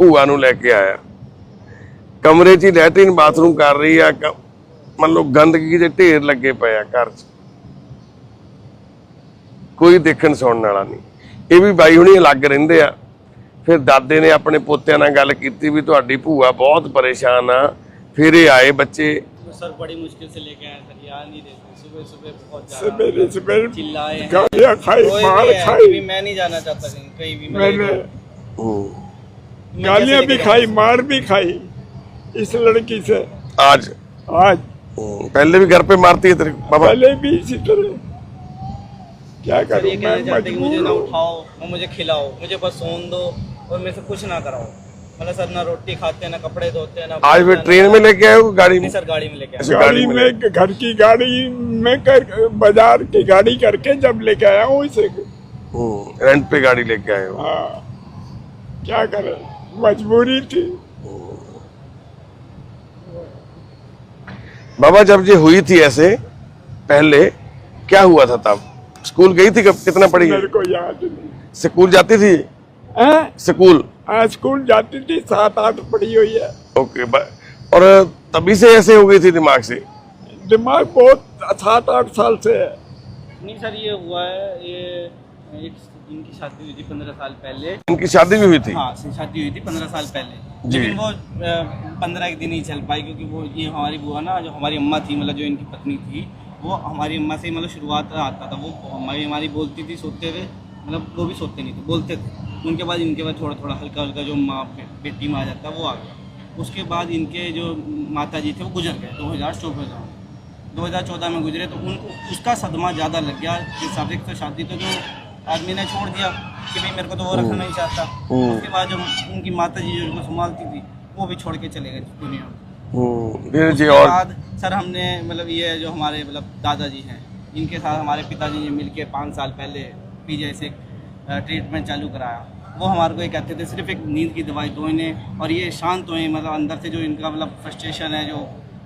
ਭੂਆ ਨੂੰ ਲੈ ਕੇ ਆਇਆ, ਕਮਰੇ 'ਚ ਹੀ ਲੈਟਰਿਨ ਬਾਥਰੂਮ ਕਰ ਰਹੀ ਆ, ਮੰਨ ਲਓ ਗੰਦਗੀ ਦੇ ਢੇਰ ਲੱਗੇ ਪਏ ਆ ਘਰ 'ਚ, ਕੋਈ ਦੇਖਣ ਸੁਣਨ ਵਾਲਾ ਨਹੀਂ। ਇਹ ਵੀ ਬਾਈ ਹੁਣੀ ਅਲੱਗ ਰਹਿੰਦੇ ਆ। ਫਿਰ ਦਾਦੇ ਨੇ ਆਪਣੇ ਪੋਤਿਆਂ ਨਾਲ ਗੱਲ ਕੀਤੀ ਵੀ ਤੁਹਾਡੀ ਭੂਆ ਬਹੁਤ ਪਰੇਸ਼ਾਨ ਆ, ਫਿਰ ਇਹ ਆਏ ਬੱਚੇ। तो सर बड़ी मुश्किल से लेके आए सर, यार नहीं देते, सुबह सुबह बहुत सवेरे सवेरे चिल्लाए हैं। गालियाँ खाई, रोए मार भी हैं, खाई। कभी मैं नहीं जाना चाहता कहीं, कहीं भी मैंने मैं गालियाँ कैसे भी लेके खाई, मार भी खाई इस लड़की से। आज आज पहले भी घर पे मारती है तेरे बाबा? पहले भी इसी तरह। क्या सर करूं ये मैं, कहना चाहते कि मुझे ना मजबूर हूं। उठाओ और मुझे खिलाओ, मुझे बस सोन दो और मेरे से कुछ ना कराओ। मतलब सर ना रोटी खाते हैं, ना कपड़े धोते हैं, ना आज फिर ट्रेन में लेके आए हो गाड़ी में? नहीं सर गाड़ी में लेके आए। अच्छा, गाड़ी में, घर की गाड़ी में कर, बाजार की गाड़ी करके जब लेके आया हूँ इसे। रेंट पे गाड़ी लेके आए हो? हाँ, क्या करें, मजबूरी थी। बाबा जब ये हुई थी ऐसे पहले क्या हुआ था तब? स्कूल गई थी कब? कितना पढ़ी है? मेरे को याद नहीं। स्कूल जाती थी? हैं? स्कूल? हाँ, स्कूल जाती थी, 7-8 पढ़ी हुई है। ओके और तभी से ऐसे हो गई थी दिमाग से? दिमाग बहुत 7-8 साल से है। नहीं सर ये हुआ है, ये इनकी शादी हुई थी 15 साल पहले। इनकी शादी भी हुई थी? हाँ शादी हुई थी 15 साल पहले, जी। लेकिन वो 15 एक दिन ही चल पाई, क्योंकि वो ये हमारी बुआ ना, जो हमारी अम्मा थी, मतलब जो इनकी पत्नी थी, वो हमारी अम्मा से मतलब शुरुआत आता था। वो हमारी बोलती थी, सोते थे, मतलब वो भी सोते नहीं थे, बोलते थे। उनके बाद इनके बाद थोड़ा थोड़ा हल्का हल्का जो माँ बेटी में आ जाता वो आ गया। उसके बाद इनके जो माता जी थे वो गुजर गए 2014 में गुजरे। तो उनको उसका सदमा ज़्यादा लग गया। जिस हिसाब से तो शादी तो जो आदमी ने छोड़ दिया कि भाई मेरे को तो वो रखना नहीं चाहता। उसके बाद जो उनकी माता जी जो उनको संभालती थी वो भी छोड़ के चले गए दुनिया में। उसके बाद सर हमने मतलब ये जो हमारे मतलब दादाजी हैं, इनके साथ हमारे पिताजी ने मिलके 5 साल पहले पीजे से ट्रीटमेंट चालू कराया। वो हमारे को ये कहते थे सिर्फ एक नींद की दवाई दो इन्हें और ये शांत हुए, मतलब अंदर से जो इनका मतलब फ्रस्ट्रेशन है जो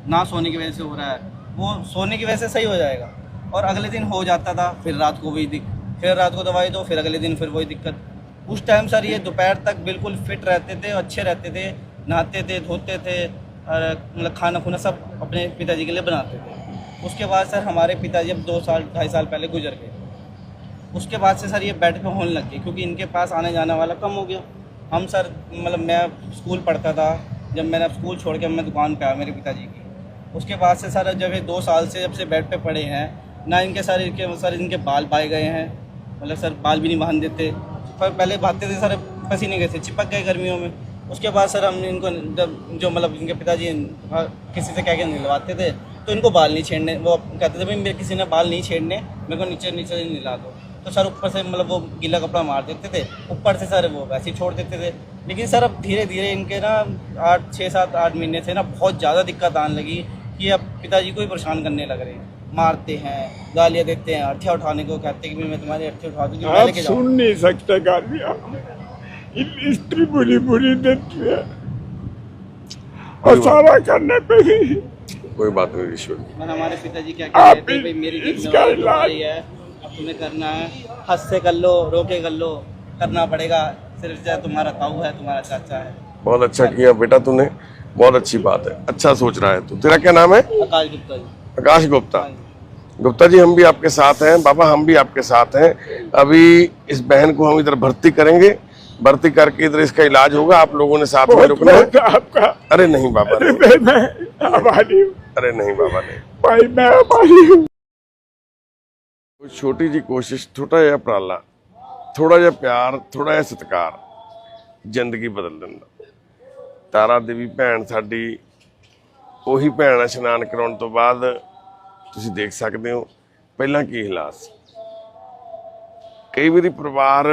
ना सोने की वजह से हो रहा है वो सोने की वजह से सही हो जाएगा। और अगले दिन हो जाता था, फिर रात को वही फिर रात को दवाई दो, फिर अगले दिन फिर वही दिक्कत। उस टाइम सर ये दोपहर तक बिल्कुल फिट रहते थे, अच्छे रहते थे, नहाते थे, धोते थे, और मतलब खाना खुना सब अपने पिताजी के लिए बनाते थे। उसके बाद सर हमारे पिताजी अब 2-2.5 साल पहले गुजर गए। उसके बाद से सर ये बेड पे होने लग गए, क्योंकि इनके पास आने जाने वाला कम हो गया। हम सर मतलब मैं स्कूल पढ़ता था, जब मैंने स्कूल छोड़ के मैं दुकान पे आया मेरे पिताजी की। उसके बाद से सर जब ये 2 साल से जब से बेड पे पड़े हैं ना, इनके सर इनके बाल पाए गए हैं, मतलब सर बाल भी नहीं बांध देते। पर पहले बांधते थे सर, पसीने गए थे, चिपक गए गर्मियों में। उसके बाद सर हमने इनको जब जो मतलब इनके पिताजी किसी से कह के निलवाते थे तो इनको बाल नहीं छेड़ने, वो कहते थे भाई मेरे किसी ने बाल नहीं छेड़ने, मेरे को नीचे नीचे निला दो। तो सर ऊपर से मतलब वो गीला कपड़ा मार देते थे, ऊपर से सर वो वैसे ही छोड़ देते थे। लेकिन सर अब धीरे धीरे इनके ना 6-7-8 महीने से ना बहुत ज़्यादा दिक्कत आने लगी कि अब पिताजी को ही परेशान करने लग रहे हैं। मारते हैं, गालियाँ देते हैं, अर्थियाँ उठाने को कहते हैं कि मैं तुम्हारी अर्थी उठा दूँगी, मैं आप लेके जाऊँ। सुन नहीं सकते गालियाँ, स्त्री बुरी बुरी देती है और सारा करने पे भी। कोई बात नहीं ईश्वर। और हमारे पिताजी क्या आप कहते हैं भाई मेरी इसका जिम्मेवारी इलाज- तुम्हारी है, अब तुम्हें करना है, हद से कर लो, रोके कर लो, करना पड़ेगा। सिर्फ चाहे तुम्हारा ताऊ है, तुम्हारा चाचा है। बहुत अच्छा किया बेटा तूने, बहुत अच्छी बात है, अच्छा सोच रहा है तू। तेरा क्या नाम है? आकाश गुप्ता जी। आकाश गुप्ता। हाँ जी। गुप्ता जी हम भी आपके साथ हैं, बाबा हम भी आपके साथ हैं। अभी इस बहन को हम इधर भर्ती करेंगे, भर्ती करके इधर इसका इलाज होगा। आप लोगों ने साथ में बहुत रुकना है। बहुत आपका, अरे नहीं बाबा अरे नहीं। मैं आभारी हूँ अरे नहीं बाबा नहीं। भाई, मैं आभारी हूँ। कोई छोटी जी कोशिश, छोटा जिहा उपराला, थोड़ा जिहा प्यार, थोड़ा जिहा सत्कार जिंदगी बदल दिंदा। तारा देवी भैन साडी ਉਹੀ ਭੈਣ ਆ, ਇਸ਼ਨਾਨ ਕਰਾਉਣ ਤੋਂ ਬਾਅਦ ਤੁਸੀਂ ਦੇਖ ਸਕਦੇ ਹੋ ਪਹਿਲਾਂ ਕੀ ਹਾਲਾਤ ਸੀ। ਕਈ ਵਾਰੀ ਪਰਿਵਾਰ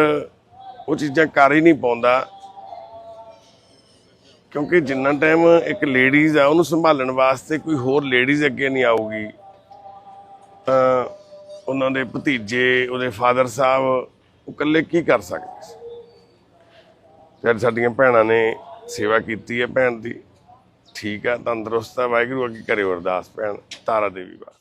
ਉਹ ਚੀਜ਼ਾਂ ਕਰ ਹੀ ਨਹੀਂ ਪਾਉਂਦਾ, ਕਿਉਂਕਿ ਜਿੰਨਾ ਟਾਈਮ ਇੱਕ ਲੇਡੀਜ਼ ਆ ਉਹਨੂੰ ਸੰਭਾਲਣ ਵਾਸਤੇ ਕੋਈ ਹੋਰ ਲੇਡੀਜ਼ ਅੱਗੇ ਨਹੀਂ ਆਊਗੀ ਤਾਂ ਉਹਨਾਂ ਦੇ ਭਤੀਜੇ, ਉਹਦੇ ਫਾਦਰ ਸਾਹਿਬ ਉਹ ਇਕੱਲੇ ਕੀ ਕਰ ਸਕਦੇ ਸੀ। ਫਿਰ ਸਾਡੀਆਂ ਭੈਣਾਂ ਨੇ ਸੇਵਾ ਕੀਤੀ ਹੈ ਭੈਣ ਦੀ, ਠੀਕ ਆ, ਤੰਦਰੁਸਤ ਆ, ਵਾਹਿਗੁਰੂ ਅੱਗੇ ਕਰਿਓ ਅਰਦਾਸ ਭੈਣ ਤਾਰਾ ਦੇਵੀ ਵਾਸਤੇ।